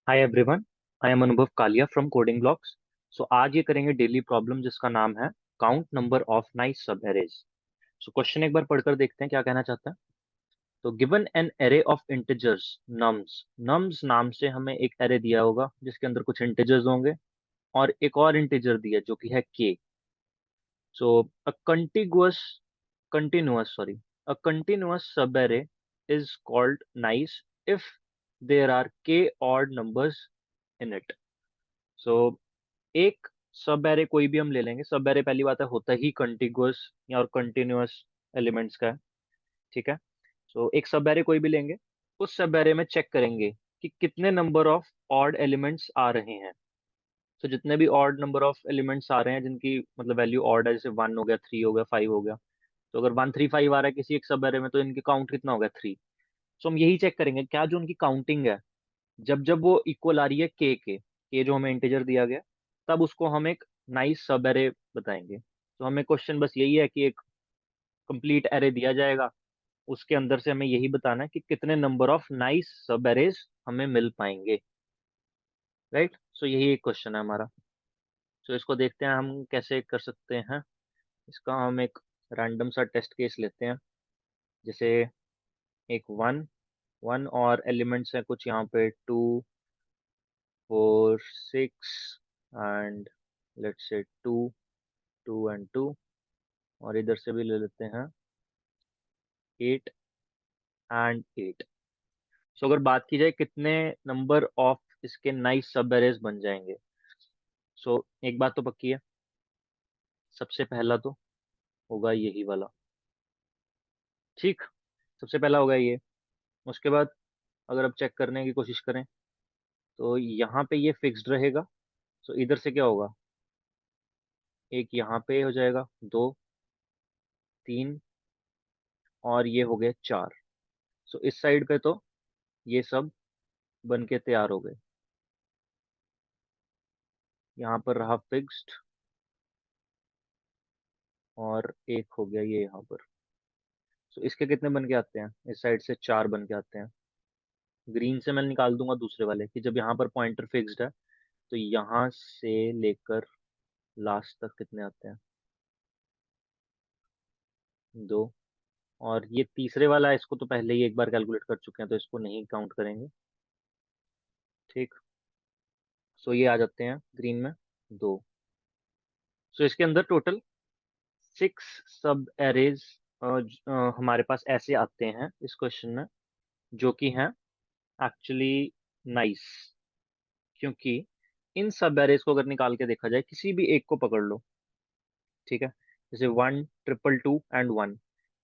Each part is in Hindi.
Hi everyone. आई एम अनुभव कालिया फ्रॉम कोडिंग ब्लॉक्स। सो आज ये करेंगे डेली प्रॉब्लम जिसका नाम है काउंट नंबर ऑफ नाइस सब एरेज। सो क्वेश्चन एक बार पढ़कर देखते हैं क्या कहना चाहता है। तो given an array of integers nums, nums नाम से हमें एक एरे दिया होगा जिसके अंदर कुछ इंटीजर्स होंगे और एक और इंटीजर दिया जो कि है के। So uh continuous sorry uh continuous subarray is called nice if there are k odd numbers in it. So एक सब एरे कोई भी हम ले लेंगे। सब एरे पहली बात है होता ही कंटिगुअस या और कंटिन्यूअस एलिमेंट्स का है। ठीक है। सो एक सब एरे कोई भी लेंगे, उस सब एरे में चेक करेंगे कि कितने नंबर ऑफ ऑड एलिमेंट्स आ रहे हैं। तो जितने भी ऑड नंबर ऑफ एलिमेंट्स आ रहे हैं जिनकी मतलब वैल्यू ऑड है, जैसे 1 हो गया, 3 हो गया, 5 हो गया। तो अगर 1 3 5 आ रहा है किसी एक सब एरे में तो इनकी काउंट कितना हो गया, 3। सो हम यही चेक करेंगे क्या जो उनकी काउंटिंग है, जब जब वो इक्वल आ रही है के जो हमें इंटीजर दिया गया, तब उसको हम एक नाइस सब एरे बताएंगे। तो हमें क्वेश्चन बस यही है कि एक कंप्लीट एरे दिया जाएगा, उसके अंदर से हमें यही बताना है कि कितने नंबर ऑफ नाइस सब एरेज हमें मिल पाएंगे। राइट। सो यही एक क्वेश्चन है हमारा। तो इसको देखते हैं हम कैसे कर सकते हैं। इसका हम एक रैंडम सा टेस्ट केस लेते हैं। जैसे एक वन वन और एलिमेंट्स हैं कुछ यहाँ पे 2 4 6 एंड लेट्स से 2 2 एंड 2। और इधर से भी ले लेते हैं 8 एंड 8। सो अगर बात की जाए कितने नंबर ऑफ इसके नाइस सब एरेज बन जाएंगे। सो एक बात तो पक्की है, सबसे पहला तो होगा यही वाला। ठीक। सबसे पहला होगा ये। उसके बाद अगर अब चेक करने की कोशिश करें तो यहाँ पे ये फिक्स्ड रहेगा। सो इधर से क्या होगा, एक यहाँ पे हो जाएगा, 2 3 और ये हो गए 4। सो इस साइड पे तो ये सब बन के तैयार हो गए। यहाँ पर रहा फिक्स्ड और एक हो गया ये यहाँ पर। सो इसके कितने बन के आते हैं, इस साइड से 4 बन के आते हैं। ग्रीन से मैं निकाल दूंगा दूसरे वाले कि जब यहाँ पर पॉइंटर फिक्स्ड है तो यहाँ से लेकर लास्ट तक कितने आते हैं, 2। और ये तीसरे वाला है, इसको तो पहले ही एक बार कैलकुलेट कर चुके हैं तो इसको नहीं काउंट करेंगे। ठीक। सो ये आ जाते हैं ग्रीन में 2। सो इसके अंदर टोटल 6 सब एरेज हमारे पास ऐसे आते हैं इस क्वेश्चन में, जो कि हैं एक्चुअली नाइस। क्योंकि इन सब एरेज को अगर निकाल के देखा जाए, किसी भी एक को पकड़ लो। ठीक है। जैसे 1 2 2 2 एंड 1।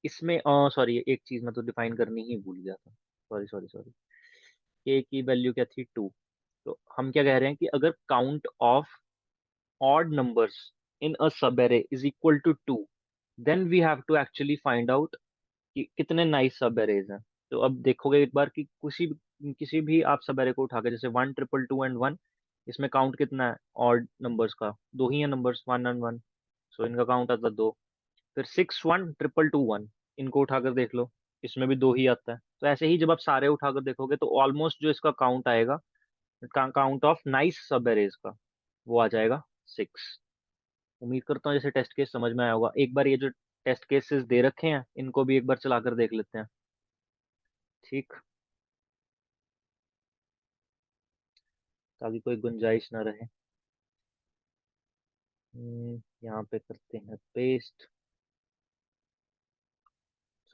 इसमें सॉरी एक चीज मैं तो डिफाइन करनी ही भूल गया था। Sorry sorry sorry. ए की वैल्यू क्या थी, 2। तो हम क्या कह रहे हैं कि अगर count of odd numbers in a subarray is equal to 2, then we have to actually find out कि कितने नाइस सब एरेज हैं। तो अब देखोगे एक बार कि किसी भी आप सब एरे को उठा के, जैसे 1 2 2 एंड 1, इसमें काउंट कितना है ऑड नंबर्स का, दो ही है नंबर्स, 1 एंड 1। सो इनका काउंट आता है 2। फिर 6 1 2 2 2 1, इनको उठाकर देख लो, इसमें भी 2 ही आता है। तो ऐसे ही जब आप सारे उठाकर देखोगे तो ऑलमोस्ट जो इसका काउंट आएगा, काउंट ऑफ नाइस सब एरेज का, वो आ जाएगा 6। उम्मीद करता हूँ जैसे टेस्ट केस समझ में आया होगा। एक बार ये जो टेस्ट केसेस दे रखे हैं इनको भी एक बार चलाकर देख लेते हैं। ठीक। ताकि कोई गुंजाइश ना रहे। यहाँ पे करते हैं पेस्ट।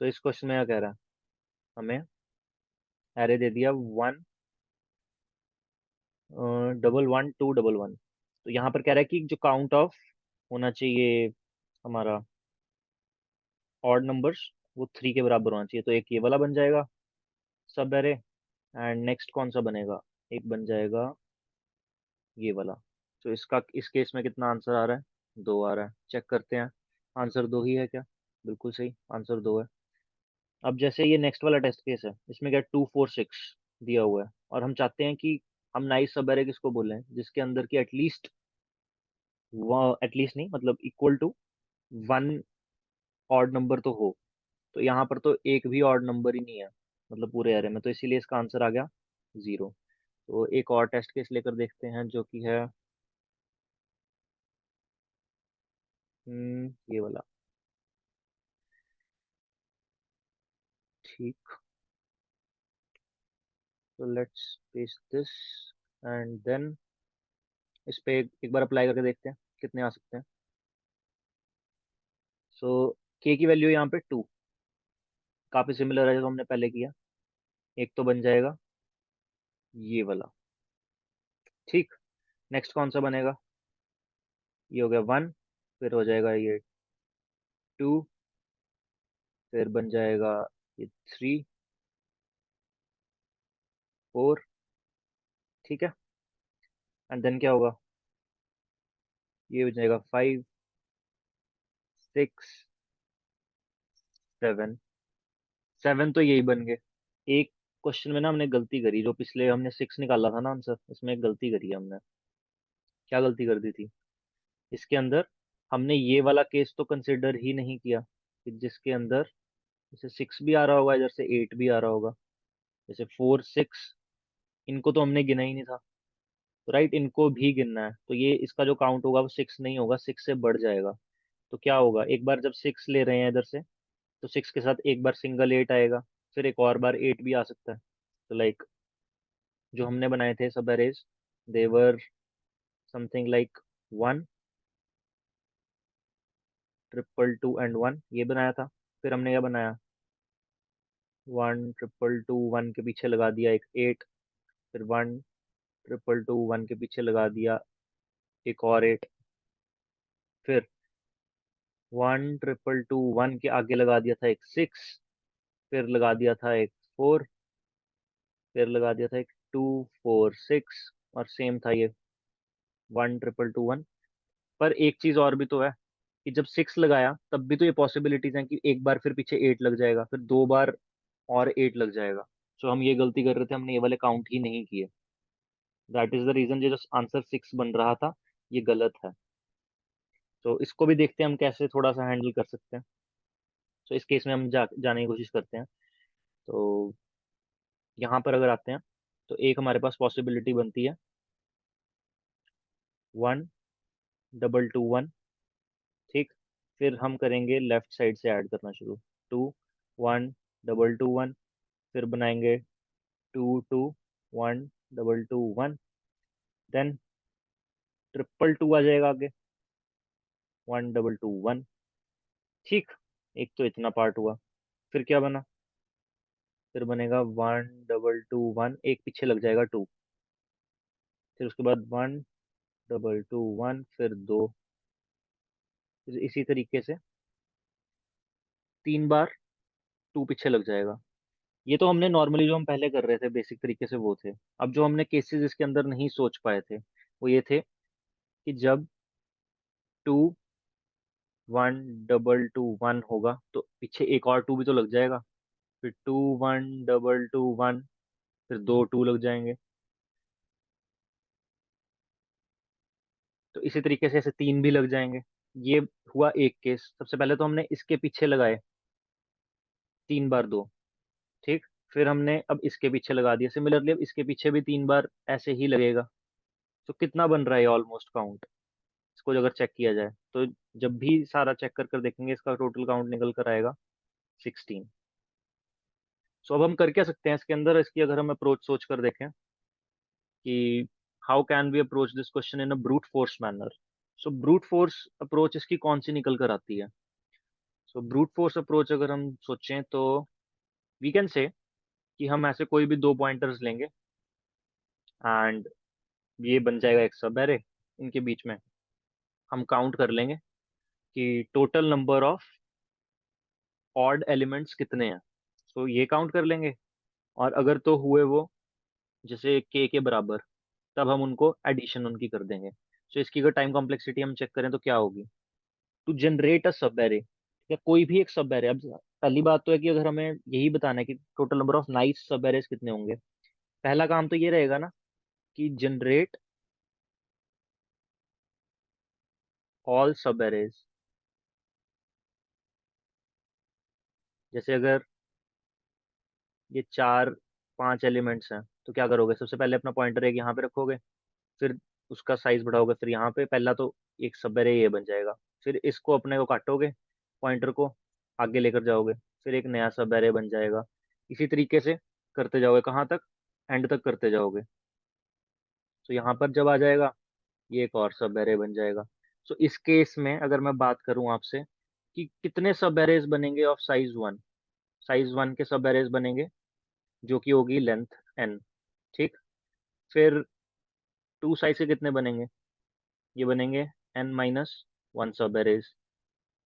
सो इस क्वेश्चन में क्या कह रहा है, हमें एरे दे दिया 1 1 1 2 1 1। तो यहाँ पर कह रहा है कि जो काउंट ऑफ होना चाहिए हमारा ऑड नंबर्स, वो 3 के बराबर होना चाहिए। तो एक ये वाला बन जाएगा सब एरे, एंड नेक्स्ट कौन सा बनेगा, एक बन जाएगा ये वाला। तो इसका इस केस में कितना आंसर आ रहा है, 2 आ रहा है। चेक करते हैं आंसर 2 ही है क्या। बिल्कुल सही, आंसर 2 है। अब जैसे ये नेक्स्ट वाला टेस्ट केस है, इसमें क्या 2 4 6 दिया हुआ है और हम चाहते हैं कि हम नाइस सब एरे किसको बोले, जिसके अंदर की एटलीस्ट, एटलीस्ट नहीं मतलब इक्वल टू 1 ऑड नंबर तो हो। तो यहाँ पर तो एक भी ऑड नंबर ही नहीं है मतलब पूरे एरे में, तो इसीलिए इसका आंसर आ गया 0। तो एक और टेस्ट केस लेकर देखते हैं जो कि है ये वाला। ठीक, तो let's paste this and then इस पे एक बार अप्लाई करके देखते हैं कितने आ सकते हैं। सो के की वैल्यू यहाँ पे 2, काफी सिमिलर है जो हमने पहले किया। एक तो बन जाएगा ये वाला। ठीक, नेक्स्ट कौन सा बनेगा? ये हो गया 1, फिर हो जाएगा ये 2, फिर बन जाएगा ये 3, 4। ठीक है, एंड देन क्या होगा? ये हो जाएगा 5, 6, 7। 7 तो यही बन गए। एक क्वेश्चन में ना हमने गलती करी, जो पिछले हमने 6 निकाला था ना आंसर, इसमें एक गलती करी है हमने। क्या गलती कर दी थी इसके अंदर? हमने ये वाला केस तो कंसिडर ही नहीं किया कि जिसके अंदर जैसे 6 भी आ रहा होगा, इधर से 8 भी आ रहा होगा। जैसे 4, 6, इनको तो हमने गिना ही नहीं था। तो राइट, इनको भी गिनना है, तो ये इसका जो काउंट होगा वो 6 नहीं होगा, 6 से बढ़ जाएगा। तो क्या होगा, एक बार जब 6 ले रहे हैं इधर से, तो 6 के साथ एक बार सिंगल 8 आएगा, फिर एक और बार 8 भी आ सकता है। तो लाइक जो हमने बनाए थे सब arrays, they were something like 1, 222 and 1, ये बनाया था। फिर हमने क्या बनाया, 1, 222, 1 के पीछे लगा दिया एक 8, फिर 1, 222, 1 के पीछे लगा दिया एक और 8, फिर 1, 222, 1 के आगे लगा दिया था एक 6, फिर लगा दिया था एक 4, फिर लगा दिया था एक 2, 4, 6, और सेम था ये 1, 222, 1। पर एक चीज और भी तो है कि जब 6 लगाया तब भी तो ये पॉसिबिलिटीज हैं कि एक बार फिर पीछे 8 लग जाएगा, फिर 2 बार और 8 लग जाएगा। सो हम ये गलती कर रहे थे, हमने ये वाले काउंट ही नहीं किए। दैट इज द रीजन ये जो आंसर 6 बन रहा था ये गलत है। तो इसको भी देखते हैं हम कैसे थोड़ा सा हैंडल कर सकते हैं। तो इस केस में हम जाने की कोशिश करते हैं। तो यहाँ पर अगर आते हैं तो एक हमारे पास पॉसिबिलिटी बनती है 1, 222, 1। ठीक, फिर हम करेंगे लेफ्ट साइड से ऐड करना शुरू। 2, 1, 222, 1, फिर बनाएंगे 2, 2, 1, 222, 1, देन 222 आ जाएगा आगे, 1, 222, 1। ठीक, एक तो इतना पार्ट हुआ। फिर क्या बना? फिर बनेगा 1, 222, 1, एक पीछे लग जाएगा 2, फिर उसके बाद 1, 222, 1, फिर 2, फिर इसी तरीके से 3 बार 2 पीछे लग जाएगा। ये तो हमने नॉर्मली जो हम पहले कर रहे थे बेसिक तरीके से वो थे। अब जो हमने केसेस इसके अंदर नहीं सोच पाए थे वो ये थे कि जब 2, 1, 222, 1 होगा तो पीछे एक और 2 भी तो लग जाएगा। फिर 2, 1, 222, 1, फिर 2 2 लग जाएंगे। तो इसी तरीके से ऐसे 3 भी लग जाएंगे। ये हुआ एक केस। सबसे पहले तो हमने इसके पीछे लगाए 3 बार 2। ठीक, फिर हमने अब इसके पीछे लगा दिया सिमिलरली, अब इसके पीछे भी 3 बार ऐसे ही लगेगा। तो कितना बन रहा है ऑलमोस्ट काउंट, इसको अगर चेक किया जाए तो जब भी सारा चेक कर कर देखेंगे इसका टोटल काउंट निकल कर आएगा 16। सो अब हम कर क्या सकते हैं इसके अंदर, इसकी अगर हम अप्रोच सोच कर देखें कि how can we approach this question in a brute force manner. So brute force approach इसकी कौन सी निकल कर आती है? सो ब्रूट फोर्स अप्रोच अगर हम सोचें तो वी कैन से कि हम ऐसे कोई भी 2 पॉइंटर्स लेंगे एंड ये बन जाएगा एक सब एरे। इनके बीच में हम काउंट कर लेंगे कि total number of odd elements कितने हैं। तो ये काउंट कर लेंगे, और अगर तो हुए वो जैसे के बराबर, तब हम उनको एडिशन उनकी कर देंगे। तो इसकी अगर टाइम कॉम्प्लेक्सिटी हम चेक करें तो क्या होगी, टू जनरेट अ सब एरे या कोई भी एक सब एरे। अब पहली बात तो है कि अगर हमें यही बताना है कि टोटल नंबर ऑफ नाइस सब एरेज कितने होंगे, पहला काम तो ये रहेगा ना कि जनरेट ऑल सब एरेज। जैसे अगर ये 4 5 एलिमेंट्स हैं तो क्या करोगे, सबसे पहले अपना पॉइंटर एक यहाँ पे रखोगे, फिर उसका साइज बढ़ाओगे, फिर यहाँ पे पहला तो एक सब एरे ये बन जाएगा, फिर इसको अपने को काटोगे, पॉइंटर को आगे लेकर जाओगे, फिर एक नया सब एरे बन जाएगा। इसी तरीके से करते जाओगे, कहाँ तक, एंड तक करते जाओगे। तो यहाँ पर जब आ जाएगा, ये एक और सब एरे बन जाएगा। सो इस केस में अगर मैं बात करूं आपसे कि कितने सब एरेज बनेंगे ऑफ साइज 1, साइज 1 के सब एरेज बनेंगे, जो कि होगी लेंथ n। ठीक। फिर 2 साइज के कितने बनेंगे, ये बनेंगे n-1 सब एरेज।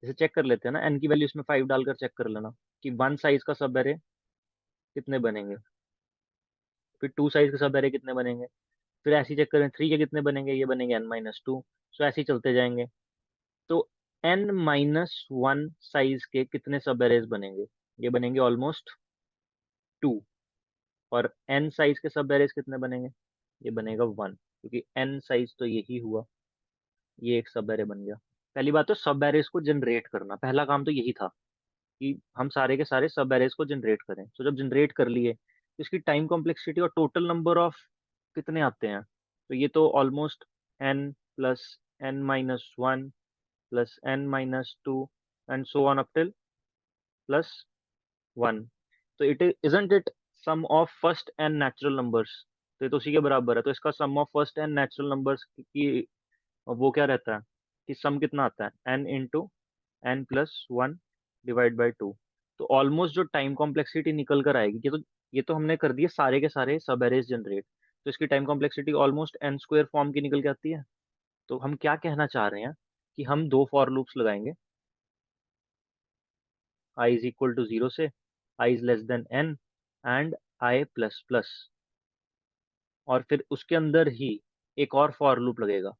जैसे चेक कर लेते हैं ना, n की वैल्यू इसमें 5 डालकर चेक कर लेना कि 1 साइज का सब एरे कितने बनेंगे, फिर 2 साइज के सब एरे कितने बनेंगे, फिर ऐसे ही चेक करें 3 के कितने बनेंगे, ये बनेंगे n-2। सो ऐसे ही चलते जाएंगे। तो n-1 साइज के कितने सब एरेज बनेंगे, ये बनेंगे ऑलमोस्ट 2। और n साइज के सब एरेज कितने बनेंगे, ये बनेगा 1, क्योंकि n साइज तो यही हुआ, ये एक सब एरे बन गया। पहली बात तो सब एरेज को जनरेट करना, पहला काम तो यही था कि हम सारे के सारे सब एरेज को जनरेट करें। तो जब जनरेट कर लिए तो इसकी टाइम कॉम्प्लेक्सिटी और टोटल नंबर ऑफ कितने आते हैं, तो ये तो almost n plus n-1 plus n-2 and so on up till +1। तो it isn't it sum of first n natural numbers, तो ये तो उसी के बराबर है। तो इसका sum of first n natural numbers की वो क्या रहता है कि सम कितना आता है, n × n+1/2। तो ऑलमोस्ट जो टाइम कॉम्प्लेक्सिटी निकल कर आएगी, ये तो हमने कर दिए सारे के सारे सब एरेज जनरेट, तो इसकी time complexity almost n² form की निकल के आती है। तो हम क्या कहना चाह रहे हैं कि हम दो फॉर लूप्स लगाएंगे, i = 0 से i n एंड i++, और फिर उसके अंदर ही एक और फॉर लूप लगेगा।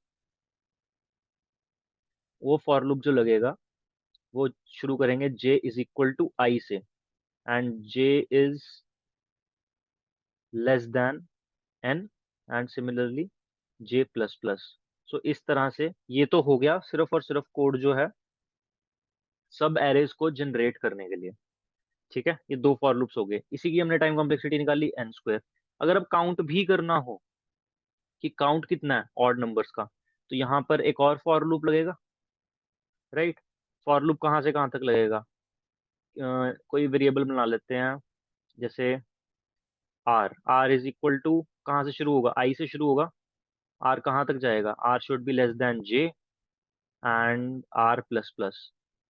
वो फॉर लूप जो लगेगा वो शुरू करेंगे j = i से, and j is n and similarly j++। सो इस तरह से ये तो हो गया सिर्फ और सिर्फ कोड जो है सब एरेज को जनरेट करने के लिए। ठीक है, ये दो फॉर लूप्स हो गए, इसी की हमने टाइम कॉम्प्लेक्सिटी निकाली n²। अगर अब काउंट भी करना हो कि काउंट कितना है ऑड नंबर्स का, तो यहाँ पर एक और फॉर लूप लगेगा, राइट। फॉर लूप कहाँ से कहाँ तक लगेगा, कोई वेरिएबल बना लेते हैं, जैसे r कहाँ से शुरू होगा, i से शुरू होगा, r कहाँ तक जाएगा, r should be j and r++।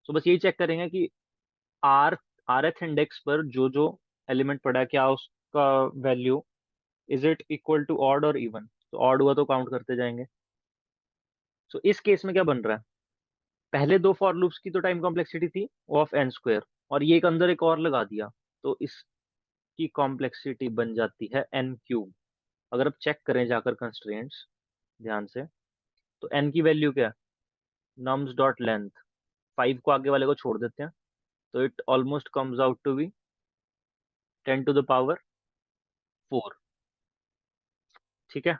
तो बस यही चेक करेंगे कि r rth इंडेक्स पर जो जो एलिमेंट पड़ा है, क्या उसका value is it equal to odd और इवन। तो ऑड हुआ तो काउंट करते जाएंगे। सो इस केस में क्या बन रहा है, पहले दो फॉर लूप्स की तो टाइम कॉम्प्लेक्सिटी थी वो ऑफ n², और ये एक अंदर एक और लगा दिया, तो इसकी कॉम्प्लेक्सिटी बन जाती है n³। अगर आप चेक करें जाकर कंस्ट्रेंट्स ध्यान से, तो n की वैल्यू क्या है, nums.length, 5 को आगे वाले को छोड़ देते हैं, तो it almost comes out to be 10⁴। ठीक है।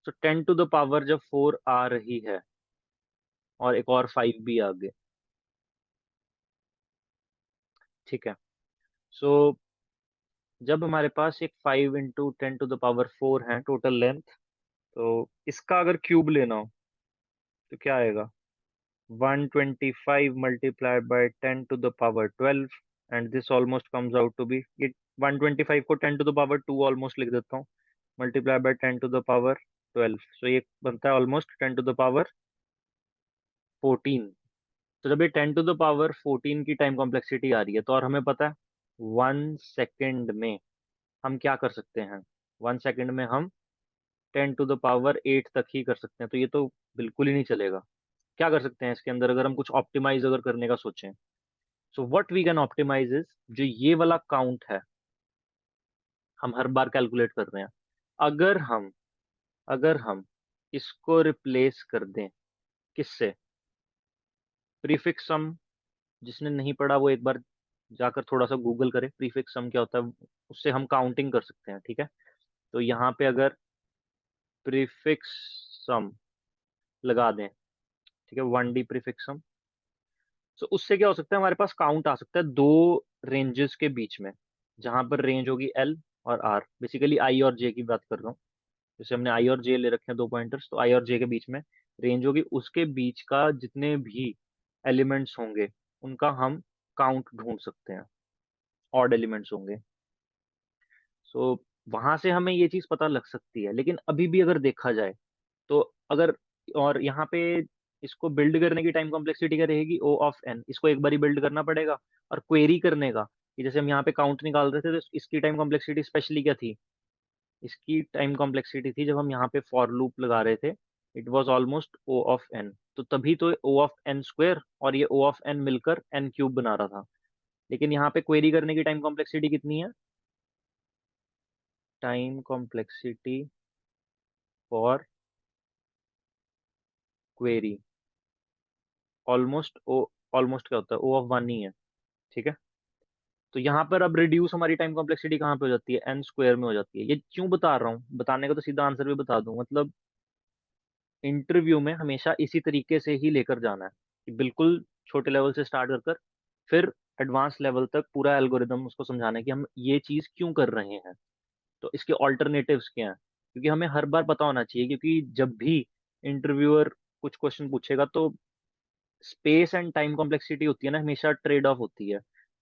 तो 10⁴ जब 4 आ रही है और एक और 5 भी आगे, ठीक है। सो जब हमारे पास एक 5 × 10⁴ है टोटल लेंथ, तो इसका अगर क्यूब लेना हो तो क्या आएगा, 125 × 10⁻12, and this almost comes out to be, ये 125 को 10⁻2 ऑलमोस्ट लिख देता हूँ, मल्टीप्लाई बाय 10⁻12, सो ये बनता है ऑलमोस्ट 10⁻14। तो जब ये 10⁻14 की टाइम कॉम्प्लेक्सिटी आ रही है, तो और हमें पता है 1 सेकेंड में हम क्या कर सकते हैं, 1 सेकेंड में हम 10⁸ तक ही कर सकते हैं, तो ये तो बिल्कुल ही नहीं चलेगा। क्या कर सकते हैं इसके अंदर, अगर हम कुछ ऑप्टिमाइज अगर करने का सोचें, so what we can optimize is, जो ये वाला काउंट है हम हर बार कैलकुलेट कर रहे हैं, अगर हम अगर हम इसको रिप्लेस कर दें किससे, प्रीफिक्स सम। जिसने नहीं पढ़ा वो एक बार जाकर थोड़ा सा गूगल करे प्रीफिक्स सम क्या होता है, उससे हम काउंटिंग कर सकते हैं। ठीक है, तो यहाँ पे अगर प्रीफिक्स सम लगा दें, ठीक है, 1D प्रीफिक्स सम, तो उससे क्या हो सकता है, हमारे पास काउंट आ सकता है दो रेंजेस के बीच में, जहां पर रेंज होगी L और आर, बेसिकली आई और जे की बात कर रहा हूँ। जैसे हमने आई और जे ले रखे हैं दो पॉइंटर्स, तो आई और जे के बीच में रेंज होगी, उसके बीच का जितने भी एलिमेंट्स होंगे उनका हम काउंट ढूंढ सकते हैं, ऑड एलिमेंट्स होंगे। सो वहां से हमें ये चीज पता लग सकती है। लेकिन अभी भी अगर देखा जाए तो अगर, और यहाँ पे इसको बिल्ड करने की टाइम कॉम्प्लेक्सिटी क्या रहेगी, ओ ऑफ एन, इसको एक बार ही बिल्ड करना पड़ेगा। और क्वेरी करने का, कि जैसे हम यहाँ पे काउंट निकाल रहे थे तो इसकी टाइम कॉम्प्लेक्सिटी स्पेशली क्या थी, इसकी टाइम कॉम्प्लेक्सिटी थी जब हम यहाँ पे फॉर लूप लगा रहे थे, it was almost O of n. तो तभी तो ओ ऑफ एन स्क्वायर और ये ओ ऑफ एन मिलकर एन क्यूब बना रहा था। लेकिन यहाँ पे क्वेरी करने की टाइम कॉम्प्लेक्सिटी कितनी है, time complexity for query almost O, almost क्या होता है, ओ ऑफ वन ही है। ठीक है। तो यहाँ पर अब रिड्यूस हमारी टाइम कॉम्प्लेक्सिटी कहाँ पे हो जाती है, एन स्क्वायर में हो जाती है। ये क्यों बता रहा हूँ, बताने का तो सीधा आंसर भी बता दूं, मतलब इंटरव्यू में हमेशा इसी तरीके से ही लेकर जाना है, कि बिल्कुल छोटे लेवल से स्टार्ट कर कर फिर एडवांस लेवल तक पूरा एल्गोरिदम उसको समझाना है कि हम ये चीज क्यों कर रहे हैं, तो इसके ऑल्टरनेटिव्स क्या हैं। क्योंकि हमें हर बार पता होना चाहिए, क्योंकि जब भी इंटरव्यूअर कुछ क्वेश्चन पूछेगा तो स्पेस एंड टाइम कॉम्प्लेक्सिटी होती है ना, हमेशा ट्रेड ऑफ होती है।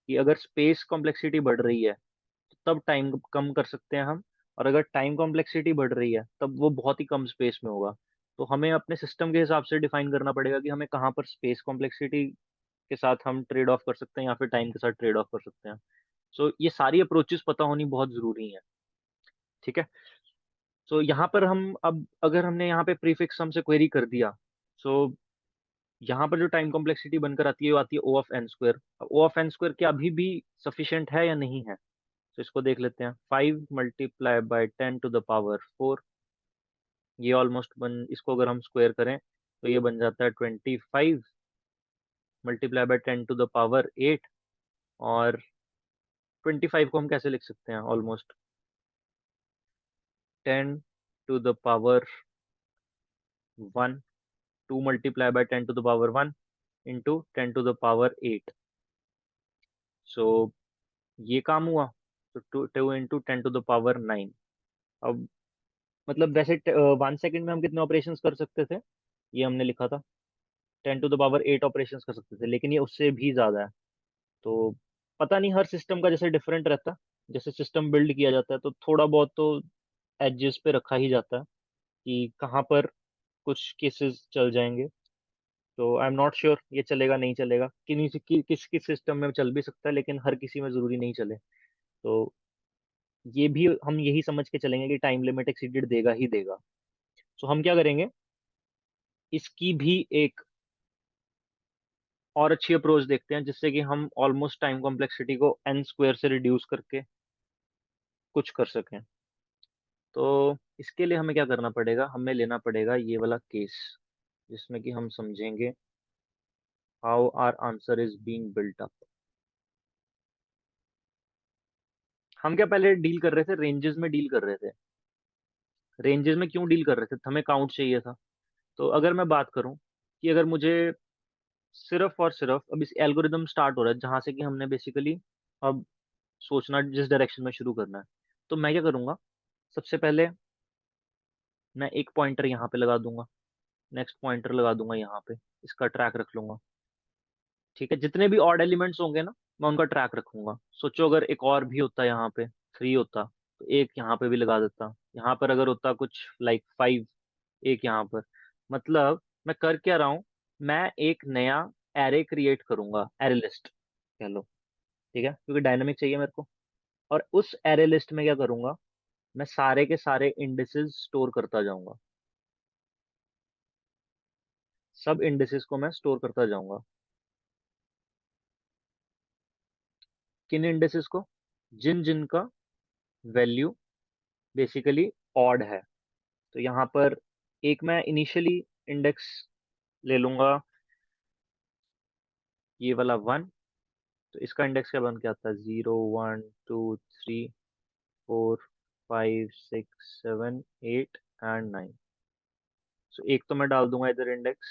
कि अगर स्पेस कॉम्प्लेक्सिटी बढ़ रही है तो तब टाइम कम कर सकते हैं हम, और अगर टाइम कॉम्प्लेक्सिटी बढ़ रही है तब वो बहुत ही कम स्पेस में होगा। तो हमें अपने सिस्टम के हिसाब से डिफाइन करना पड़ेगा कि हमें कहाँ पर स्पेस कॉम्प्लेक्सिटी के साथ हम ट्रेड ऑफ कर सकते हैं या फिर टाइम के साथ ट्रेड ऑफ कर सकते हैं। सो ये सारी अप्रोचेस पता होनी बहुत जरूरी है। ठीक है। सो यहाँ पर हम अब अगर हमने यहाँ पे प्रीफिक्स सम से क्वेरी कर दिया, सो यहाँ पर जो टाइम कॉम्प्लेक्सिटी बनकर आती है वो आती है O of n square. O of n square क्या अभी भी सफिशिएंट है या नहीं है, तो इसको देख लेते हैं। 5 × 10⁻⁴ ये ऑलमोस्ट बन, इसको अगर हम स्क्वायर करें तो ये बन जाता है 25 × 10⁻⁸। और 25 को हम कैसे लिख सकते हैं, ऑलमोस्ट 10⁻1, 2 × 10⁻1 इंटू 10⁻8। सो ये काम हुआ। तो 2 × 10⁻9। अब मतलब वैसे 1 सेकंड में हम कितने ऑपरेशंस कर सकते थे, ये हमने लिखा था 10⁻8 ऑपरेशंस कर सकते थे, लेकिन ये उससे भी ज्यादा है। तो पता नहीं, हर सिस्टम का जैसे डिफरेंट रहता है, जैसे सिस्टम बिल्ड किया जाता है तो थोड़ा बहुत तो एजेस पे रखा ही जाता है कि कहाँ पर कुछ केसेस चल जाएंगे। तो आई एम नॉट श्योर ये चलेगा नहीं चलेगा, किस किस सिस्टम में चल भी सकता है, लेकिन हर किसी में जरूरी नहीं चले। तो ये भी हम यही समझ के चलेंगे कि टाइम लिमिट एक्सीडेड देगा ही देगा। तो हम क्या करेंगे, इसकी भी एक और अच्छी अप्रोच देखते हैं जिससे कि हम ऑलमोस्ट टाइम कॉम्प्लेक्सिटी को एन स्क्वायर से रिड्यूस करके कुछ कर सकें। तो इसके लिए हमें क्या करना पड़ेगा, हमें लेना पड़ेगा ये वाला केस, जिसमें कि हम समझेंगे how our answer is being built up. हम क्या पहले डील कर रहे थे, रेंजेस में डील कर रहे थे। रेंजेस में क्यों डील कर रहे थे, हमें काउंट चाहिए था। तो अगर मैं बात करूं कि अगर मुझे सिर्फ और सिर्फ अब इस एल्गोरिदम स्टार्ट हो रहा है जहां से कि हमने बेसिकली अब सोचना जिस डायरेक्शन में शुरू करना है, तो मैं क्या करूंगा, सबसे पहले मैं एक पॉइंटर यहाँ पे लगा दूंगा, नेक्स्ट पॉइंटर लगा दूंगा यहाँ पे, इसका ट्रैक रख लूंगा। ठीक है। जितने भी ऑड एलिमेंट्स होंगे ना, मैं उनका ट्रैक रखूंगा। सोचो अगर एक और भी होता यहाँ पे, 3 होता, तो एक यहाँ पे भी लगा देता। यहाँ पर अगर होता कुछ लाइक 5, एक यहाँ पर। मतलब मैं कर क्या रहा हूँ, मैं एक नया एरे क्रिएट करूंगा, एरे लिस्ट कह लो। ठीक है, क्योंकि डायनामिक चाहिए मेरे को। और उस एरे लिस्ट में क्या करूंगा, मैं सारे के सारे इंडिसेस स्टोर करता जाऊंगा। सब इंडिसेस को मैं स्टोर करता जाऊंगा। किन इंडिसेस को, जिन जिन का वैल्यू बेसिकली ऑड है। तो यहाँ पर एक मैं इनिशियली इंडेक्स ले लूंगा, ये वाला 1। तो इसका इंडेक्स क्या बन के आता है, 0 1 2 3 4 5 6 7 8 एंड 9। सो एक तो मैं डाल दूंगा इधर इंडेक्स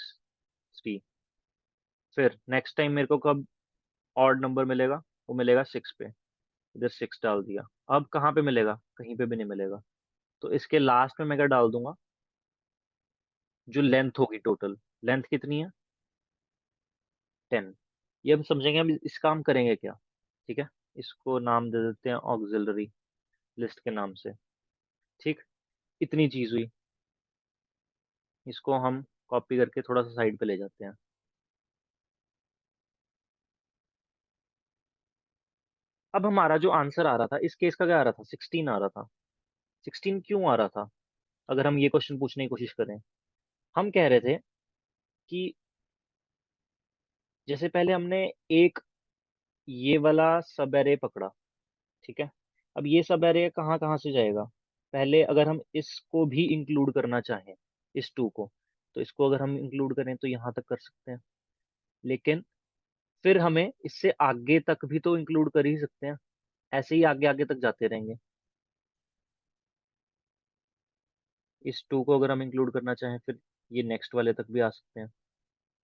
3। फिर नेक्स्ट टाइम मेरे को कब ऑड नंबर मिलेगा, वो मिलेगा 6 पे। इधर 6 डाल दिया। अब कहाँ पे मिलेगा? कहीं पे भी नहीं मिलेगा। तो इसके लास्ट में मैं क्या डाल दूंगा? जो लेंथ होगी टोटल, लेंथ कितनी है? 10। ये हम समझेंगे, हम इसका हम करेंगे क्या। ठीक है, इसको नाम दे देते हैं ऑक्सिलरी लिस्ट के नाम से। ठीक, इतनी चीज हुई। इसको हम कॉपी करके थोड़ा सा साइड पे ले जाते हैं। अब हमारा जो आंसर आ रहा था इस केस का, क्या आ रहा था? 16 आ रहा था। 16 क्यों आ रहा था? अगर हम ये क्वेश्चन पूछने की कोशिश करें, हम कह रहे थे कि जैसे पहले हमने एक ये वाला सब एरे पकड़ा। ठीक है, अब ये सब एरे कहाँ कहाँ से जाएगा? पहले अगर हम इसको भी इंक्लूड करना चाहें, इस टू को, तो इसको अगर हम इंक्लूड करें तो यहाँ तक कर सकते हैं। लेकिन फिर हमें इससे आगे तक भी तो इंक्लूड कर ही सकते हैं। ऐसे ही आगे आगे तक जाते रहेंगे। इस टू को अगर हम इंक्लूड करना चाहें, फिर ये नेक्स्ट वाले तक भी आ सकते हैं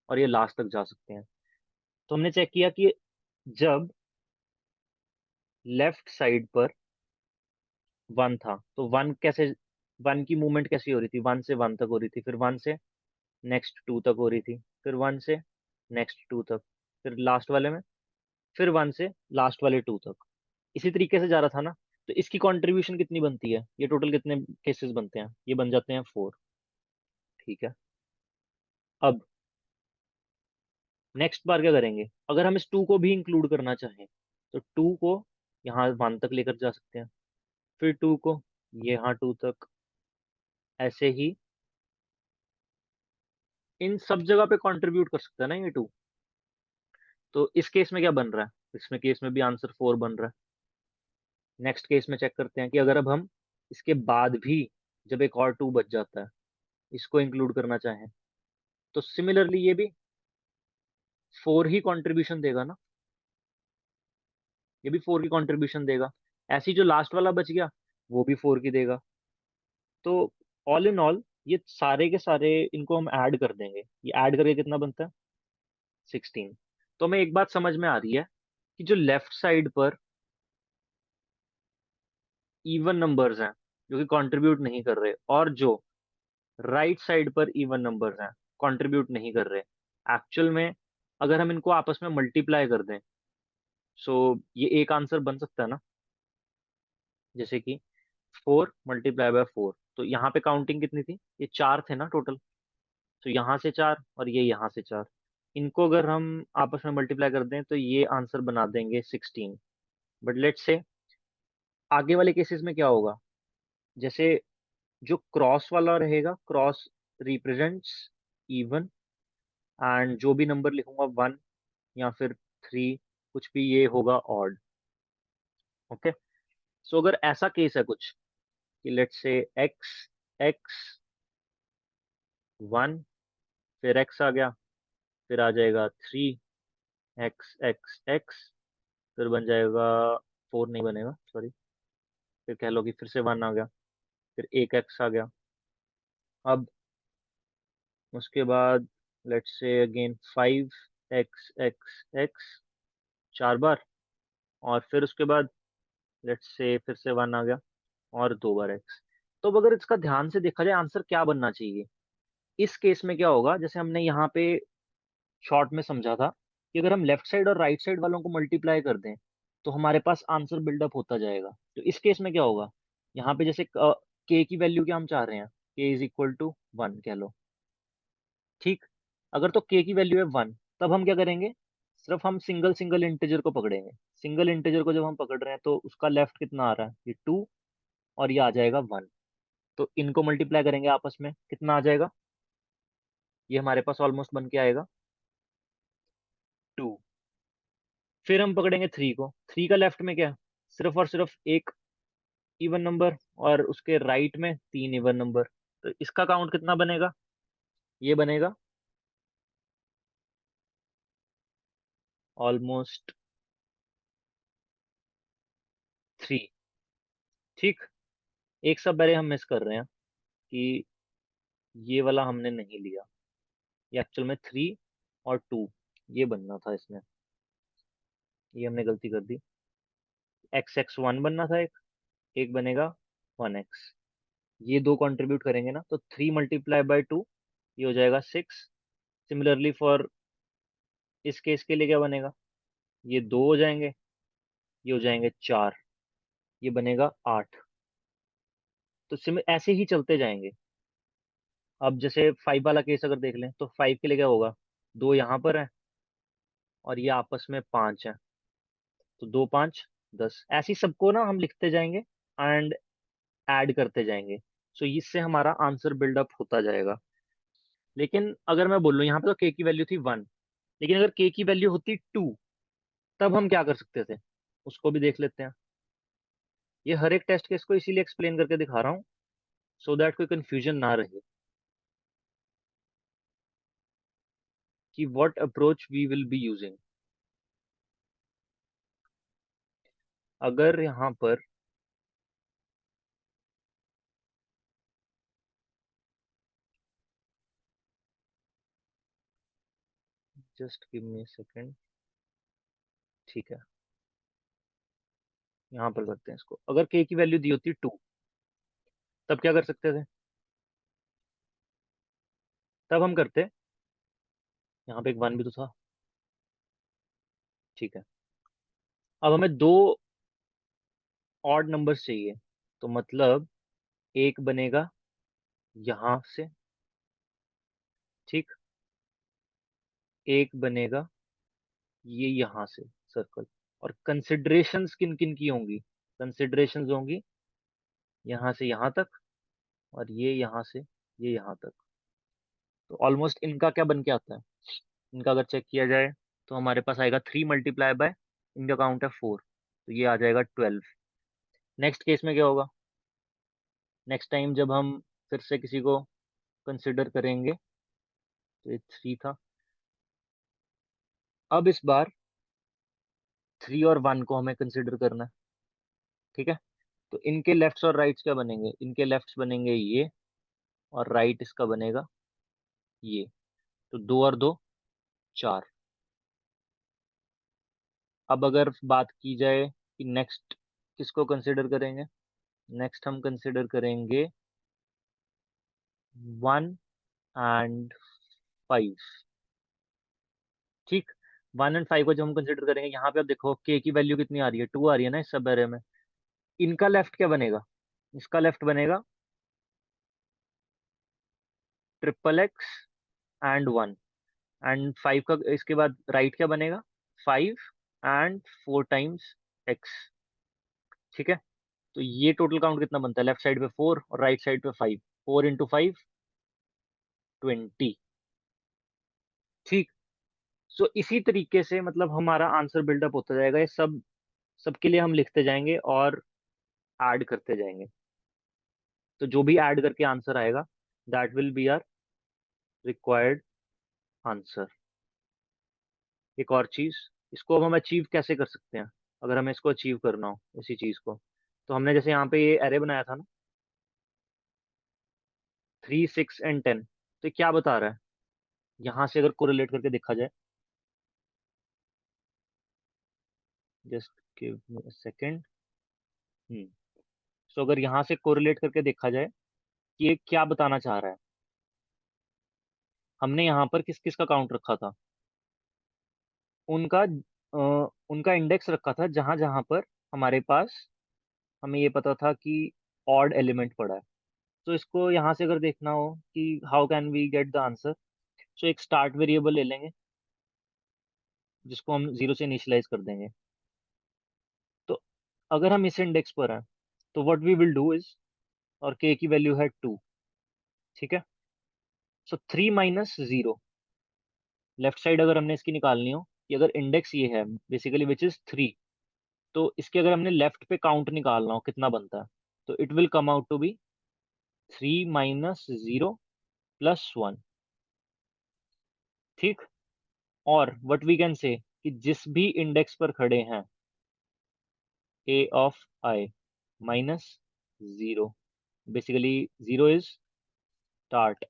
और ये लास्ट तक जा सकते हैं। तो हमने चेक किया कि जब लेफ्ट साइड पर 1 था तो 1 कैसे, 1 की मूवमेंट कैसी हो रही थी? 1 से 1 तक हो रही थी, फिर 1 से नेक्स्ट 2 तक हो रही थी, फिर 1 से नेक्स्ट 2 तक, फिर लास्ट वाले में, फिर 1 से लास्ट वाले 2 तक। इसी तरीके से जा रहा था ना। तो इसकी कंट्रीब्यूशन कितनी बनती है? ये टोटल कितने केसेस बनते हैं? ये बन जाते हैं 4। ठीक है, अब नेक्स्ट बार क्या करेंगे? अगर हम इस 2 को भी इंक्लूड करना चाहें तो 2 को यहाँ 1 तक लेकर जा सकते हैं, फिर 2 को ये यहाँ 2 तक। ऐसे ही इन सब जगह पे कंट्रीब्यूट कर सकता है ना ये 2। तो इस केस में क्या बन रहा है? इसमें केस में भी आंसर 4 बन रहा है। नेक्स्ट केस में चेक करते हैं कि अगर अब हम इसके बाद भी जब एक और 2 बच जाता है, इसको इंक्लूड करना चाहें, तो सिमिलरली ये भी 4 ही कंट्रीब्यूशन देगा ना। ये भी 4 की कंट्रीब्यूशन देगा। ऐसी जो लास्ट वाला बच गया वो भी 4 की देगा। तो ऑल इन ऑल ये सारे के सारे इनको हम ऐड कर देंगे। ये ऐड करके कितना बनता है? 16। तो हमें एक बात समझ में आ रही है कि जो लेफ्ट साइड पर इवन नंबर्स हैं जो कि कंट्रीब्यूट नहीं कर रहे, और जो राइट साइड पर इवन नंबर्स हैं कंट्रीब्यूट नहीं कर रहे, एक्चुअल में अगर हम इनको आपस में मल्टीप्लाई कर दें, सो ये एक आंसर बन सकता है ना। जैसे कि 4 × 4, तो यहाँ पे काउंटिंग कितनी थी? ये 4 थे ना टोटल। तो यहाँ से 4 और ये यहाँ से 4, इनको अगर हम आपस में मल्टीप्लाई कर दें तो ये आंसर बना देंगे 16। बट लेट्स से आगे वाले केसेस में क्या होगा? जैसे जो क्रॉस वाला रहेगा, क्रॉस रिप्रेजेंट्स इवन, एंड जो भी नंबर लिखूंगा 1 या फिर 3, कुछ भी, ये होगा ऑड। ओके, सो अगर ऐसा केस है कुछ कि लेट्स से एक्स एक्स 1, फिर एक्स आ गया, फिर आ जाएगा 3 x x x, फिर बन जाएगा 4, नहीं बनेगा सॉरी, फिर कह लो कि फिर से 1 आ गया, फिर एक एक्स आ गया। अब उसके बाद let's say again 5 x x x 4 बार, और फिर उसके बाद लेट्स से फिर से 1 आ गया और 2 बार एक्स। तो अब अगर इसका ध्यान से देखा जाए आंसर क्या बनना चाहिए? इस केस में क्या होगा, जैसे हमने यहाँ पे शॉर्ट में समझा था कि अगर हम लेफ्ट साइड और राइट साइड वालों को मल्टीप्लाई कर दें तो हमारे पास आंसर बिल्डअप होता जाएगा। तो इस केस में क्या होगा? यहाँ पे जैसे के की वैल्यू क्या हम चाह रहे हैं? k = 1 कह लो। ठीक, अगर तो के की वैल्यू है 1, तब हम क्या करेंगे? सिर्फ हम सिंगल सिंगल इंटीजर को पकड़ेंगे। सिंगल इंटीजर को जब हम पकड़ रहे हैं तो उसका लेफ्ट कितना आ रहा है? ये 2, और ये आ जाएगा 1। तो इनको मल्टीप्लाई करेंगे आपस में, कितना आ जाएगा? ये हमारे पास ऑलमोस्ट बन के आएगा 2। फिर हम पकड़ेंगे 3 को। 3 का लेफ्ट में क्या है? सिर्फ और सिर्फ एक इवन नंबर, और उसके राइट में 3 इवन नंबर। तो इसका काउंट कितना बनेगा? ये बनेगा ऑलमोस्ट 3। ठीक, एक सब बारे हम मिस कर रहे हैं कि ये वाला हमने नहीं लिया। ये एक्चुअल में 3 और 2 ये बनना था इसमें, ये हमने गलती कर दी। एक्स एक्स वन बनना था, एक बनेगा 1x। ये दो कंट्रीब्यूट करेंगे ना, तो 3 × 2 ये हो जाएगा 6। सिमिलरली फॉर इस केस के लिए क्या बनेगा, ये 2 हो जाएंगे, ये हो जाएंगे 4, ये बनेगा 8। तो सिम ऐसे ही चलते जाएंगे। अब जैसे 5 वाला केस अगर देख लें, तो 5 के लिए क्या होगा, 2 यहाँ पर है और ये आपस में 5 है, तो 2 5 10, ऐसे ही सबको ना हम लिखते जाएंगे एंड ऐड करते जाएंगे। सो इससे हमारा आंसर बिल्डअप होता जाएगा। लेकिन अगर मैं बोलूँ यहाँ पे तो के की वैल्यू थी 1, लेकिन अगर के की वैल्यू होती 2, तब हम क्या कर सकते थे, उसको भी देख लेते हैं। ये हर एक टेस्ट केस को इसीलिए एक्सप्लेन करके दिखा रहा हूँ, सो दैट कोई कंफ्यूजन ना रहे कि what approach we will be using. अगर यहाँ पर जस्ट गिव मी सेकेंड, ठीक है, यहाँ पर करते हैं इसको। अगर के की वैल्यू दी होती 2, तब क्या कर सकते थे, तब हम करते, यहाँ पे एक 1 भी तो था, ठीक है। अब हमें दो ऑड नंबर्स चाहिए, तो मतलब एक बनेगा यहां से, ठीक, एक बनेगा ये यहां से सर्कल। और कंसिडरेशंस किन किन की होंगी, कंसिडरेशंस होंगी यहां से यहां तक, और ये यहां से ये यहां तक। तो ऑलमोस्ट इनका क्या बन के आता है, इनका अगर चेक किया जाए तो हमारे पास आएगा 3 × इनका काउंट है 4, तो ये आ जाएगा 12। नेक्स्ट केस में क्या होगा, नेक्स्ट टाइम जब हम फिर से किसी को कंसिडर करेंगे, तो ये 3 था। अब इस बार 3 और 1 को हमें कंसिडर करना है, ठीक है। तो इनके लेफ्ट्स और राइट्स क्या बनेंगे, इनके लेफ्ट्स बनेंगे ये, और राइट इसका बनेगा ये। तो 2 और 2 4। अब अगर बात की जाए कि नेक्स्ट किसको कंसिडर करेंगे, नेक्स्ट हम कंसिडर करेंगे 1 और 5, ठीक। 1 और 5 को जब हम कंसिडर करेंगे, यहाँ पे अब देखो के की वैल्यू कितनी आ रही है, 2 आ रही है ना इस सब एरे में। इनका लेफ्ट क्या बनेगा, इसका लेफ्ट बनेगा XXX and 1, एंड 5 का इसके बाद राइट क्या बनेगा, 5 and 4 टाइम्स x, ठीक है। तो ये टोटल काउंट कितना बनता है, लेफ्ट साइड पे 4 और राइट साइड पे 5, 4 × 5 20, ठीक। सो इसी तरीके से मतलब हमारा आंसर बिल्डअप होता जाएगा, ये सब सबके लिए हम लिखते जाएंगे और ऐड करते जाएंगे। तो जो भी ऐड करके आंसर आएगा, that will be our required answer. एक और चीज, इसको अब हम अचीव कैसे कर सकते हैं, अगर हमें इसको अचीव करना हो इसी चीज को, तो हमने जैसे यहाँ पे ये एरे बनाया था ना, 3 6 and 10, तो ये क्या बता रहा है, यहाँ से अगर कोरिलेट करके देखा जाए, just give me a second. So अगर यहाँ से कोरिलेट करके देखा जाए कि ये क्या बताना चाह रहा है, हमने यहाँ पर किस किस का काउंट रखा था, उनका उनका इंडेक्स रखा था जहां जहां पर हमारे पास, हमें ये पता था कि ऑड एलिमेंट पड़ा है। तो इसको यहाँ से अगर देखना हो कि how can we get the answer, so एक स्टार्ट वेरिएबल ले लेंगे जिसको हम 0 से इनिशियलाइज कर देंगे। तो अगर हम इस इंडेक्स पर हैं, तो what we will do is, और के की वैल्यू है 2, ठीक है। सो 3 - 0, लेफ्ट साइड अगर हमने इसकी निकालनी हो कि अगर इंडेक्स ये है बेसिकली विच इज 3, तो इसके अगर हमने लेफ्ट पे काउंट निकालना हो कितना बनता है, तो it will come out to be 3 - 0 + 1, ठीक। और व्हाट वी कैन से कि जिस भी इंडेक्स पर खड़े हैं, a of i - 0, basically 0 is start,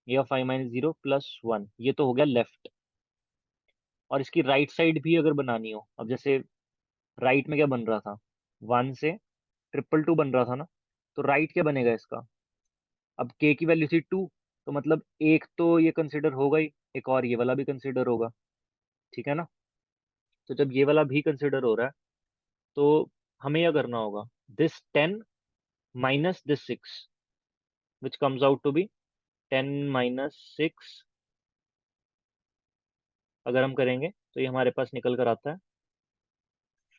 a of i - 0 + 1, ये तो हो गया लेफ्ट। और इसकी राइट साइड भी अगर बनानी हो, अब जैसे राइट में क्या बन रहा था, 1 से 222 बन रहा था ना, तो राइट क्या बनेगा इसका। अब के की वैल्यू थी 2, तो मतलब एक तो ये कंसिडर होगा ही, एक और ये वाला भी कंसिडर होगा, ठीक है ना। तो जब ये वाला भी कंसिडर हो रहा है, तो हमें यह करना होगा, this 10 minus this 6, which comes out to be 10 - 6। अगर हम करेंगे तो ये हमारे पास निकल कर आता है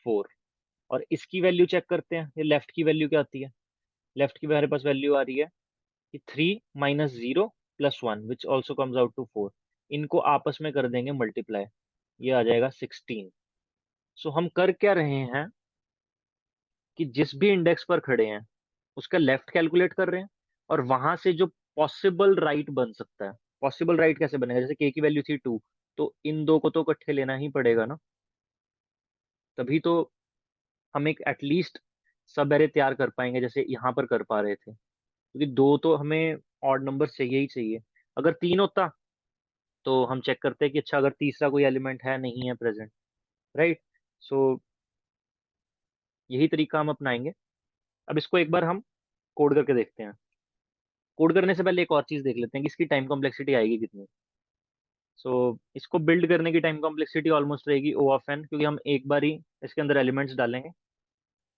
4। और इसकी वैल्यू चेक करते हैं, ये लेफ्ट की वैल्यू क्या आती है। लेफ्ट की हमारे पास वैल्यू आ रही है कि 3 - 0 + 1, which also comes out to 4। इनको आपस में कर देंगे मल्टीप्लाई, ये आ जाएगा 16। सो हम कर क्या रहे हैं कि जिस भी इंडेक्स पर खड़े हैं उसका लेफ्ट कैलकुलेट कर रहे हैं, और वहां से जो पॉसिबल राइट बन सकता है। पॉसिबल राइट कैसे बनेगा, जैसे के की वैल्यू थी 2, तो इन दो को तो इकट्ठे लेना ही पड़ेगा ना, तभी तो हम एक एटलीस्ट सब एरे तैयार कर पाएंगे जैसे यहाँ पर कर पा रहे थे, क्योंकि दो तो हमें ऑड नंबर चाहिए ही चाहिए। अगर 3 होता तो हम चेक करते हैं कि अच्छा, अगर तीसरा कोई एलिमेंट है नहीं है प्रेजेंट, राइट। सो यही तरीका हम अपनाएंगे। अब इसको एक बार हम कोड करके देखते हैं। कोड करने से पहले एक और चीज देख लेते हैं कि इसकी टाइम कॉम्प्लेक्सिटी आएगी कितनी। सो इसको बिल्ड करने की टाइम कॉम्प्लेक्सिटी ऑलमोस्ट रहेगी O ऑफ n, क्योंकि हम एक बार ही इसके अंदर एलिमेंट्स डालेंगे,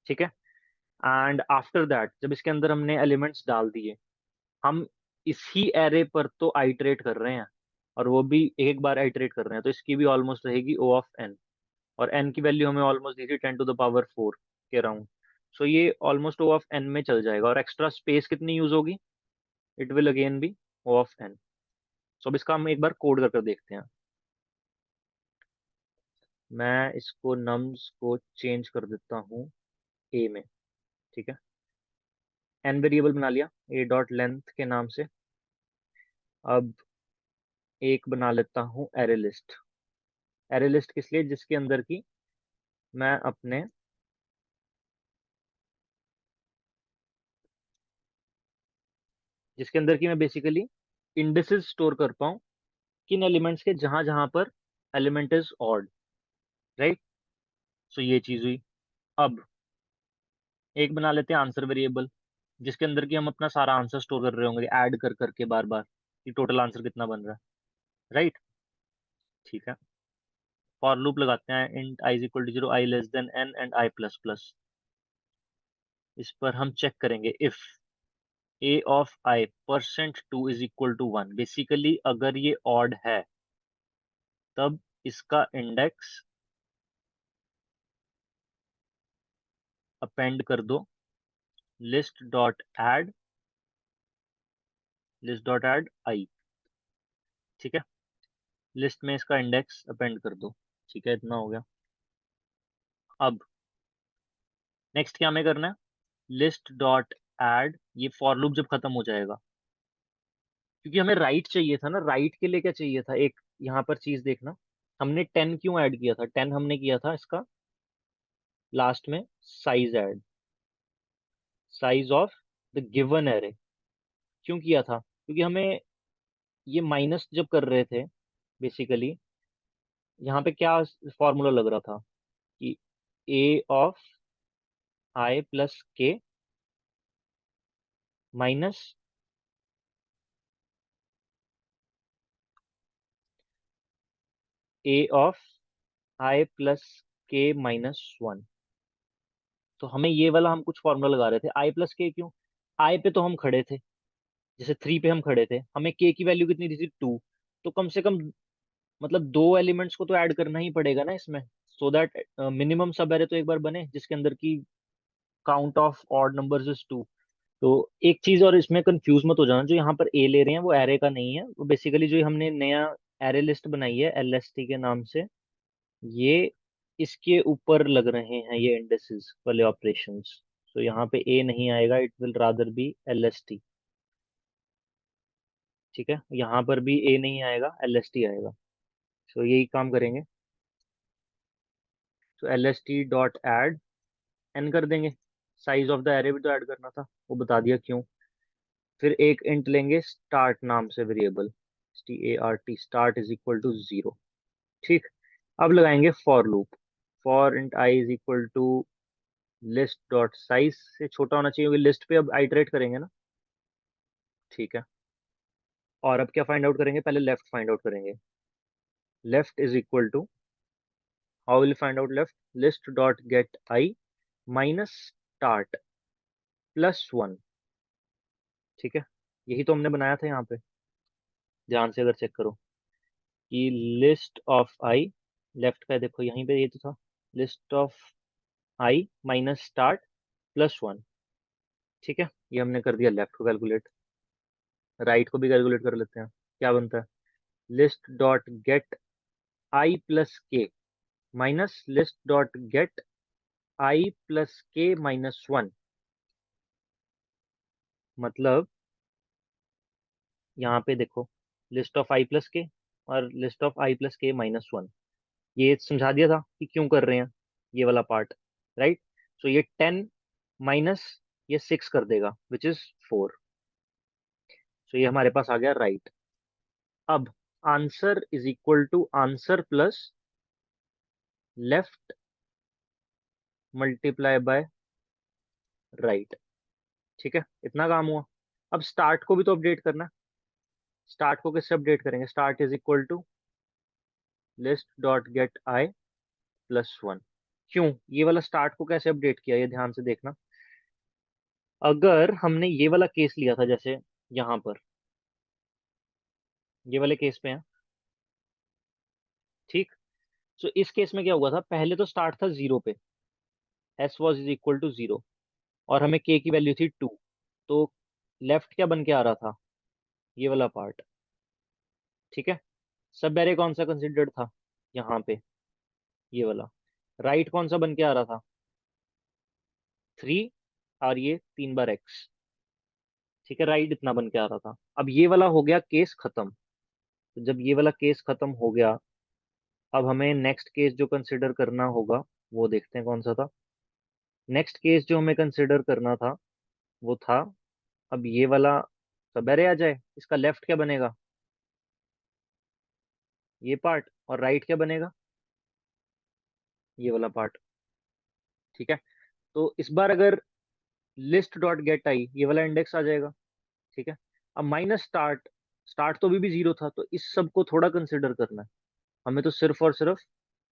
ठीक है। एंड आफ्टर दैट जब इसके अंदर हमने एलिमेंट्स डाल दिए, हम इसी एरे पर तो आइटरेट कर रहे हैं, और वो भी एक बार आइटरेट कर रहे हैं, तो इसकी भी ऑलमोस्ट रहेगी O ऑफ n। और n की वैल्यू हमें ऑलमोस्ट दी थी 10⁴ के राउंड। सो ये ऑलमोस्ट O ऑफ n में चल जाएगा, और एक्स्ट्रा स्पेस कितनी यूज होगी, it will again be O of n। So अब इसका हम एक बार कोड करके देखते हैं। मैं इसको नम्स को चेंज कर देता हूँ ए में, ठीक है। n वेरिएबल बना लिया a डॉट लेंथ के नाम से। अब एक बना लेता हूँ एरे लिस्ट। एरे लिस्ट किस लिए, जिसके अंदर की मैं अपने जिसके अंदर की मैं बेसिकली इंडिसेस स्टोर कर पाऊँ किन एलिमेंट्स के, जहां जहां पर एलिमेंट इज ऑड, राइट। सो ये चीज हुई। अब एक बना लेते हैं आंसर वेरिएबल, जिसके अंदर की हम अपना सारा आंसर स्टोर कर रहे होंगे ऐड कर करके बार बार, कि टोटल आंसर कितना बन रहा है, राइट। ठीक है। फॉर लूप लगाते हैं, int i = 0, i less than n and i plus plus. इस पर हम चेक करेंगे if a of i %2 = 1। Basically अगर ये ऑड है तब इसका इंडेक्स अपेंड कर दो लिस्ट डॉट एड आई, ठीक है। लिस्ट में इसका इंडेक्स अपेंड कर दो, ठीक है। इतना हो गया। अब नेक्स्ट क्या हमें करना है, लिस्ट डॉट एड, ये फॉर लूप जब खत्म हो जाएगा, क्योंकि हमें राइट चाहिए था ना, राइट के लिए क्या चाहिए था, एक यहाँ पर चीज देखना, हमने 10 क्यों ऐड किया था, 10 हमने किया था इसका लास्ट में size add, size of the given array. क्यों किया था, क्योंकि हमें ये माइनस जब कर रहे थे बेसिकली, यहाँ पे क्या फॉर्मूला लग रहा था कि ए ऑफ आई प्लस के minus A of I plus के -1। तो हमें ये वाला हम कुछ फॉर्मूला लगा रहे थे, आई प्लस के क्यों, आई पे तो हम खड़े थे, जैसे 3 पे हम खड़े थे, हमें के की वैल्यू कितनी दी थी 2, तो कम से कम मतलब दो एलिमेंट्स को तो ऐड करना ही पड़ेगा ना इसमें, सो दैट मिनिमम सब एरे तो एक बार बने जिसके अंदर की count of odd numbers is 2। तो एक चीज और इसमें कंफ्यूज मत हो जाना, जो यहाँ पर ए ले रहे हैं वो एरे का नहीं है, वो बेसिकली जो हमने नया एरे लिस्ट बनाई है LST के नाम से, ये इसके ऊपर लग रहे हैं ये इंडेक्सेस वाले ऑपरेशंस। तो यहाँ पे ए नहीं आएगा, it will rather be LST, ठीक है। यहाँ पर भी ए नहीं आएगा, LST आएगा। तो यही काम करेंगे। तो LST डॉट एड एन कर देंगे, साइज ऑफ द एरे भी तो ऐड करना था, वो बता दिया क्यों। फिर एक इंट लेंगे स्टार्ट नाम से वेरिएबल, START, स्टार्ट = 0, ठीक। अब लगाएंगे for loop. For int i is equal to list dot size से छोटा होना चाहिए, क्योंकि लिस्ट पे अब आइटरेट करेंगे ना। ठीक है। और अब क्या फाइंड आउट करेंगे, पहले लेफ्ट फाइंड आउट करेंगे। Left is equal to, how will find out left, list dot get i minus start plus one. ठीक है, यही तो हमने बनाया था यहाँ पे, ध्यान से अगर चेक करो कि लिस्ट ऑफ आई, लेफ्ट का देखो यहीं पे ये तो था, list of I minus start plus one. ठीक है, ये हमने कर दिया लेफ्ट को कैलकुलेट। राइट को भी कैलकुलेट कर लेते हैं, क्या बनता है, list dot get i plus के minus list dot get i plus के माइनस वन। मतलब यहाँ पे देखो, लिस्ट ऑफ आई प्लस के और लिस्ट ऑफ आई प्लस के माइनस वन, ये समझा दिया था कि क्यों कर रहे हैं ये वाला पार्ट, राइट। सो ये 10 माइनस ये 6 कर देगा विच इज 4। सो ये हमारे पास आ गया राइट। अब answer is equal to answer plus left multiply by right. ठीक है, इतना काम हुआ। अब स्टार्ट को भी तो अपडेट करना है। स्टार्ट को किससे अपडेट करेंगे, start is equal to list dot get i plus one. क्यों, ये वाला स्टार्ट को कैसे अपडेट किया, ये ध्यान से देखना। अगर हमने ये वाला केस लिया था, जैसे यहाँ पर ये वाले केस पे है, ठीक। सो इस केस में क्या हुआ था, पहले तो स्टार्ट था जीरो पे, s was is equal to zero, और हमें के की वैल्यू थी टू। तो लेफ्ट क्या बन के आ रहा था, ये वाला पार्ट। ठीक है, सब एरे कौन सा कंसिडर्ड था यहाँ पे, ये वाला। राइट कौन सा बन के आ रहा था, थ्री, और ये 3 बार एक्स। ठीक है, राइट इतना बन के आ रहा था। अब ये वाला हो गया केस खत्म। तो जब ये वाला केस खत्म हो गया, अब हमें नेक्स्ट केस जो कंसिडर करना होगा वो देखते हैं कौन सा था। नेक्स्ट केस जो हमें कंसिडर करना था वो था, अब ये वाला सबेरे आ जाए, इसका लेफ्ट क्या बनेगा, ये पार्ट, और राइट क्या बनेगा, ये वाला पार्ट। ठीक है, तो इस बार अगर लिस्ट डॉट गेट आई, ये वाला इंडेक्स आ जाएगा। ठीक है, अब माइनस स्टार्ट, स्टार्ट तो अभी भी जीरो था, तो इस सब को थोड़ा कंसिडर करना है। हमें तो सिर्फ और सिर्फ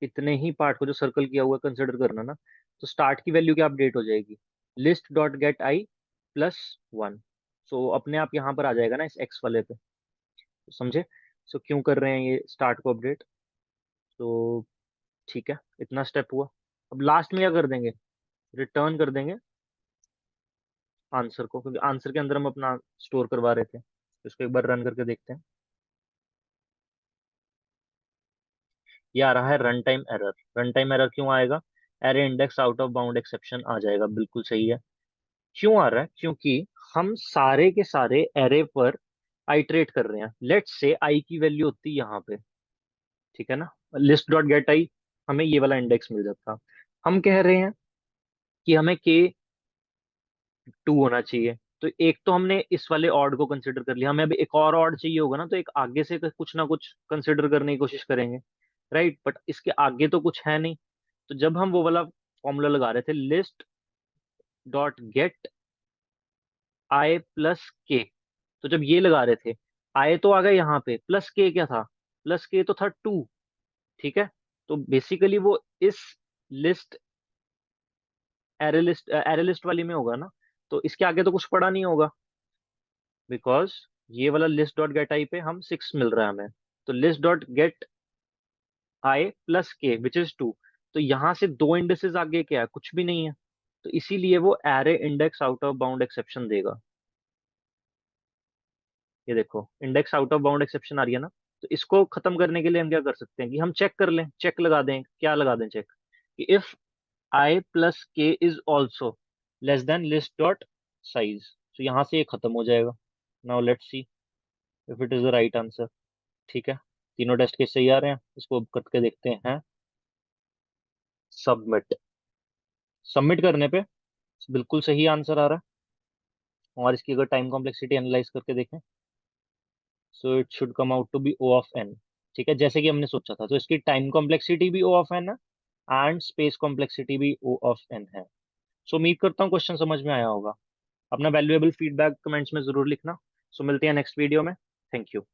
इतने ही पार्ट को जो सर्कल किया हुआ कंसिडर करना ना। तो स्टार्ट की वैल्यू क्या अपडेट हो जाएगी, list dot get i plus one. सो अपने आप यहाँ पर आ जाएगा ना इस एक्स वाले पे, तो समझे। सो क्यों कर रहे हैं ये स्टार्ट को अपडेट। तो ठीक है, इतना स्टेप हुआ। अब लास्ट में क्या कर देंगे, रिटर्न कर देंगे आंसर को, क्योंकि आंसर के अंदर हम अपना स्टोर करवा रहे थे। तो इसको एक बार रन करके देखते हैं। ये आ रहा है run time error. Run time error क्यों आएगा, array index out of bound exception आ जाएगा, बिल्कुल सही है। क्यों आ रहा है, क्योंकि हम सारे के सारे एरे पर आइटरेट कर रहे हैं। लेट्स से आई की वैल्यू होती यहाँ पे, ठीक है ना, लिस्ट डॉट गेट आई, हमें ये वाला इंडेक्स मिल जाता। हम कह रहे हैं कि हमें के टू होना चाहिए। तो एक तो हमने इस वाले ऑड को कंसिडर कर लिया, हमें अभी एक और ऑड चाहिए होगा ना, तो एक आगे से कुछ ना कुछ कंसिडर करने की कोशिश करेंगे, राइट। बट इसके आगे तो कुछ है नहीं। तो जब हम वो वाला फॉर्मूला लगा रहे थे, list dot get i plus के, तो जब ये लगा रहे थे, आई तो आ गए यहाँ पे, प्लस के क्या था, प्लस के तो था टू। ठीक है, तो बेसिकली वो इस लिस्ट, एरे लिस्ट वाली में होगा ना, तो इसके आगे तो कुछ पड़ा नहीं होगा, बिकॉज ये वाला लिस्ट डॉट गेट आई पे हम 6 मिल रहा है हमें। तो list dot get i plus के विच इज टू, तो यहाँ से दो इंडेक्सेस आगे क्या है, कुछ भी नहीं है। तो इसीलिए वो array index out of bound exception देगा। ये देखो, index out of bound exception आ रही है ना। तो इसको खत्म करने के लिए हम क्या कर सकते हैं कि हम चेक कर लें, चेक लगा दें, क्या लगा दें चेक, कि इफ आई प्लस के is also less than list dot size, तो यहाँ से ये खत्म हो जाएगा। Now let's see if it is the right answer. ठीक है, तीनों टेस्ट केस सही आ रहे हैं, इसको करके देखते हैं। सबमिट, सबमिट करने पे बिल्कुल सही आंसर आ रहा है। और इसकी अगर टाइम कॉम्प्लेक्सिटी एनालाइज करके देखें, so it should come out to be O of n. ठीक है, जैसे कि हमने सोचा था, तो इसकी टाइम कॉम्प्लेक्सिटी भी ओ ऑफ एन है, एंड स्पेस कॉम्प्लेक्सिटी भी O ऑफ n है। सो उम्मीद करता हूँ क्वेश्चन समझ में आया होगा। अपना वैल्यूएबल फीडबैक कमेंट्स में जरूर लिखना। सो मिलते हैं नेक्स्ट वीडियो में। Thank you.